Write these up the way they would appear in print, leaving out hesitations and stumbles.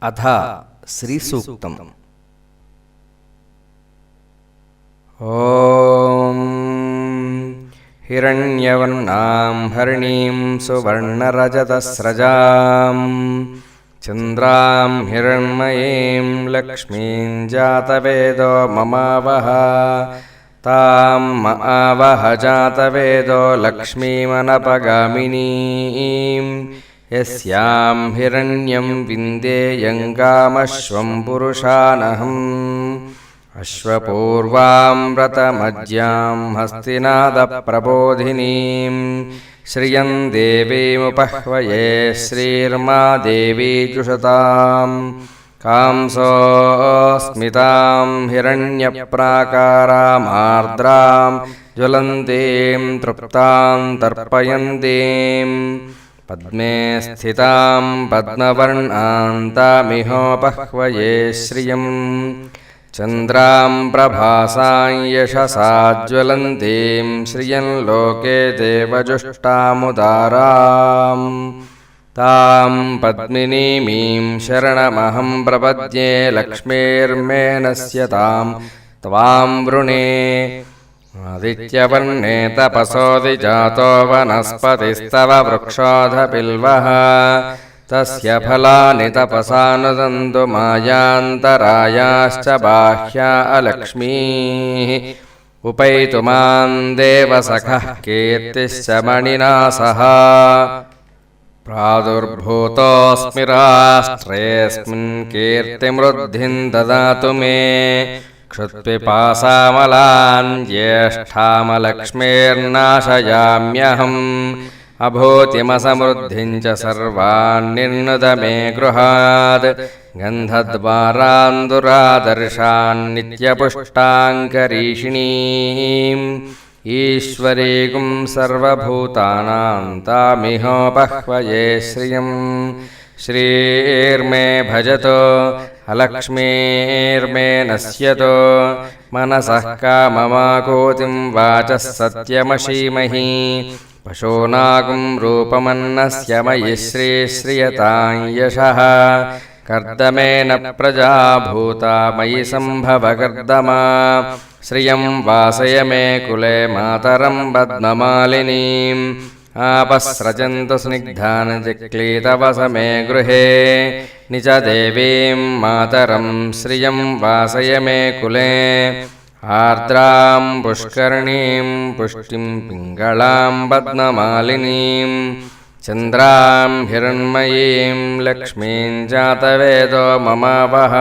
अथ श्रीसूक्तम्। ॐ हिरण्यवर्णां हरिणीं सुवर्णरजतस्रजां चन्द्रां हिरण्मयीं लक्ष्मीं जातवेदो ममावह तां ममावह जातवेदो लक्ष्मीमनपगामिनीं यस्यां हिरण्यं विन्देयं गामश्वं पुरुषानहम् अश्वपूर्वां व्रतमज्यां हस्तिनादप्रबोधिनीं श्रियं देवीमुपह्वये श्रीर्मा देवी जुषतां कांसोऽस्मितां हिरण्यप्राकारामार्द्रां ज्वलन्तीं तृप्तां तर्पयन्तीं पद्मे स्थितां पद्मवर्णां तामिहोपह्वये श्रियम् चन्द्रां प्रभासां यशसा ज्वलन्तीं श्रियं लोके देवजुष्टामुदारां तां पद्मिनीमीं शरणमहं प्रपद्ये लक्ष्मीर्मे नश्यतां त्वां वृणे आदित्यवर्णे तपसोऽधिजातो वनस्पतिस्तव वृक्षोऽधपिल्वः तस्य फलानि तपसानुदन्तु मायान्तरायाश्च बाह्या अलक्ष्मीः उपैतु मां देवसखः कीर्तिश्च मणिना सह प्रादुर्भूतोऽस्मि राष्ट्रेऽस्मिन् कीर्तिमृद्धिं ददातु मे क्षुत्पिपासामलान् ज्येष्ठामलक्ष्मीर्नाशयाम्यहम् अभूतिमसमृद्धिं च सर्वान् निर्नुद मे गृहात् गन्धद्वारान् दुरादर्शान् नित्यपुष्टाङ्करीषिणीम् ईश्वरीं सर्वभूतानां तामिहोपह्वये श्रियम् श्रीर्मे भजतो अलक्ष्मीर्मे नश्यतो मनसः काममाकोतिं वाचः सत्यमशीमहि पशूनागं रूपमन्नस्य मयि श्रीयतां यशः कर्दमेन प्रजा भूता मयि सम्भव कर्दमा श्रियं वासय मे कुले मातरं पद्ममालिनीम् आपस्रजन्तु स्निग्धान् जिक्लीतवस मे गृहे निज देवीं मातरं श्रियं वासय मे कुले आर्द्रां पुष्करणीं पुष्टिं पिङ्गलां पद्ममालिनीं चन्द्रां हिरण्मयीं लक्ष्मीं जातवेदो ममावह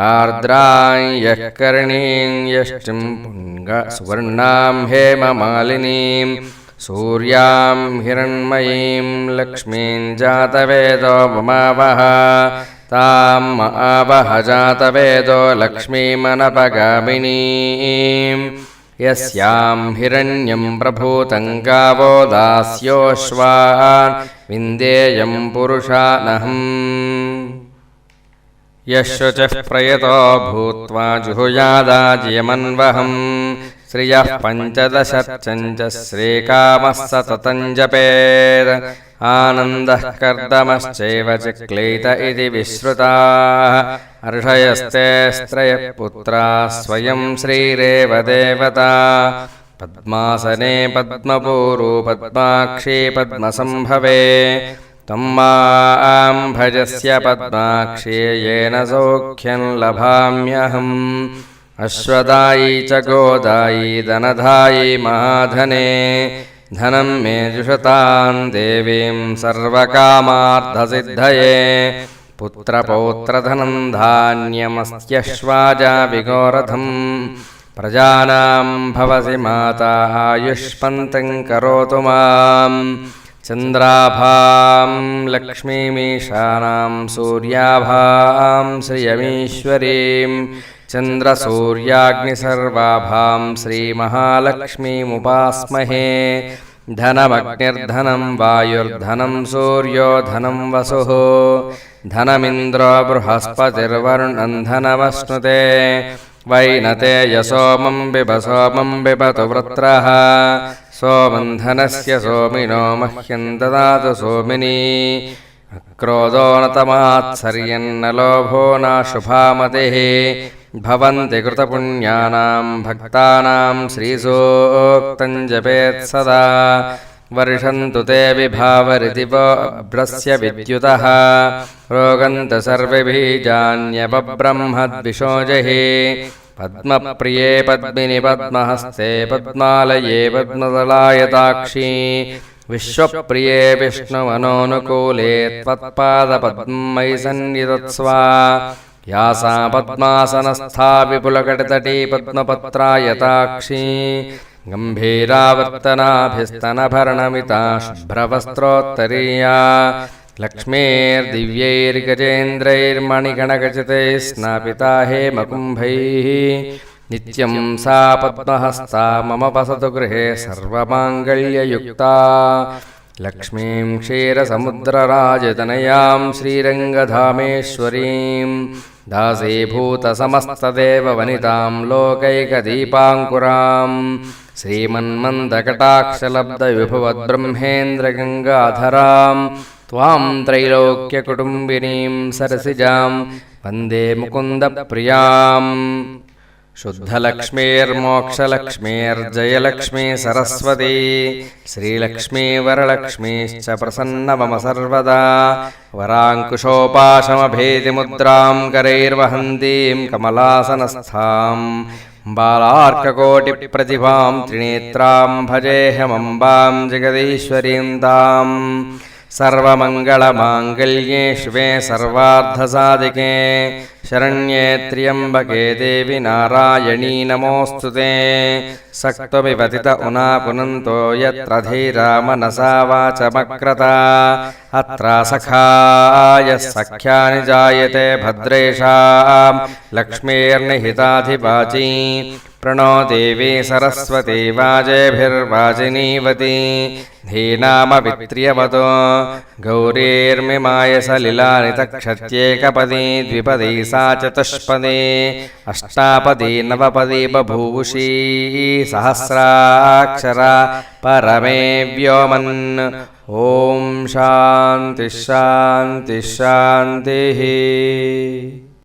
आर्द्रां यः कर्णीं यष्टिं सुवर्णां हेममालिनीं सूर्यां हिरण्मयीं लक्ष्मीं जातवेदो ममावह तां ममावह जातवेदो लक्ष्मीमनपगामिनीं यस्यां हिरण्यं प्रभूतं गावो दास्योऽश्वान् विन्देयं पुरुषानहम् यशुचः प्रयतो भूत्वा जुहुयादाज्यमन्वहम् श्रियः पञ्चदशर्चञ्च श्रीकामः सततं जपेत् आनन्दः कर्दमश्चैव चिक्लीत इति विश्रुताः अर्षयस्ते स्त्रयः पुत्राः स्वयं श्रीरेव देवता पद्मासने पद्मपूरू पद्माक्षी पद्मसम्भवे तं मां भजस्य पद्माक्षी येन सौख्यं लभाम्यहम् अश्वदायी च गोदायी धनधायी महाधने धनं मे जुषतां देवीं सर्वकामार्थसिद्धये पुत्रपौत्रधनं धान्यमस्त्यश्वाजाविगोरथं प्रजानां भवसि माता आयुष्मन्तं करोतु मां चन्द्राभां लक्ष्मीमीशानां सूर्याभां श्रियमीश्वरीं चन्द्रसूर्याग्निसर्वाभां श्रीमहालक्ष्मीमुपास्महे धनमग्निर्धनं वायुर्धनं सूर्यो धनं वसुः धनमिन्द्रो बृहस्पतिर्वरुणं धनमश्नुते वैनते यशोमं बिभतु वृत्रः सोमं धनस्य सोमिनो मह्यं ददातु सोमिनी क्रोधो न तमात्सर्यन्न लोभो न शुभामतिः भवन्ति कृतपुण्यानां भक्तानां श्रीसूक्तं जपेत् सदा वर्षन्तु ते विभावरितिवो अभ्रस्य विद्युतः रोगन्तु सर्वबीजान्यपब्रह्मद्विषोजः पद्मप्रिये पद्मिनि पद्महस्ते पद्मालये पद्मदलायताक्षी विश्वप्रिये विष्णुमनोनुकूले त्वत्पादपद्मयि सन्निधत्स्वा या सा पद्मासनस्था विपुलकटितटी पद्मपत्रायताक्षी गम्भीरावर्तनाभिस्तनभरणमिता शुभ्रवस्त्रोत्तरीया लक्ष्मीर्दिव्यैर्गजेन्द्रैर्मणिगणगचितैः स्नापिता हेमकुम्भैः नित्यं सा पद्महस्ता मम वसतु गृहे सर्वमाङ्गल्ययुक्ता लक्ष्मीं क्षीरसमुद्रराजतनयां श्रीरङ्गधामेश्वरीं दासीभूतसमस्तदेववनितां लोकैकदीपाङ्कुरां श्रीमन्मन्दकटाक्षलब्धविभवद्ब्रह्मेन्द्रगङ्गाधरां त्वां त्रैलोक्यकुटुम्बिनीं सरसिजां वन्दे मुकुन्दप्रियाम् शुद्धलक्ष्मीर्मोक्षलक्ष्मीर्जयलक्ष्मी सरस्वती श्रीलक्ष्मी वरलक्ष्मीश्च प्रसन्न मम सर्वदा वराङ्कुशोपाशमभेदिमुद्रां करैर्वहन्तीं कमलासनस्थां बालार्ककोटिप्रतिभां त्रिनेत्रां भजेऽहमम्बां जगदीश्वरीं ताम् सर्वमङ्गलमाङ्गल्ये शिवे सर्वार्थसाधिके शरण्ये त्र्यम्बके देवि नारायणी नमोऽस्तु ते सक्त्वमिव तित उना पुनन्तो यत्र धीरा मनसा वाचमक्रता अत्र सखाय सख्यानि जायते भद्रेषां लक्ष्मीर्निहिताधिपाची प्रणो देवी सरस्वती वाजेभिर्वाजिनीवती धीनामवित्र्यवतो गौरीर्मिमाय सलिलानि तक्षत्येकपदी द्विपदी सा चतुष्पदी अष्टापदी नवपदी बभूषी सहस्राक्षरा परमे व्योमन् ॐ शान्तिः शान्तिः शान्तिः।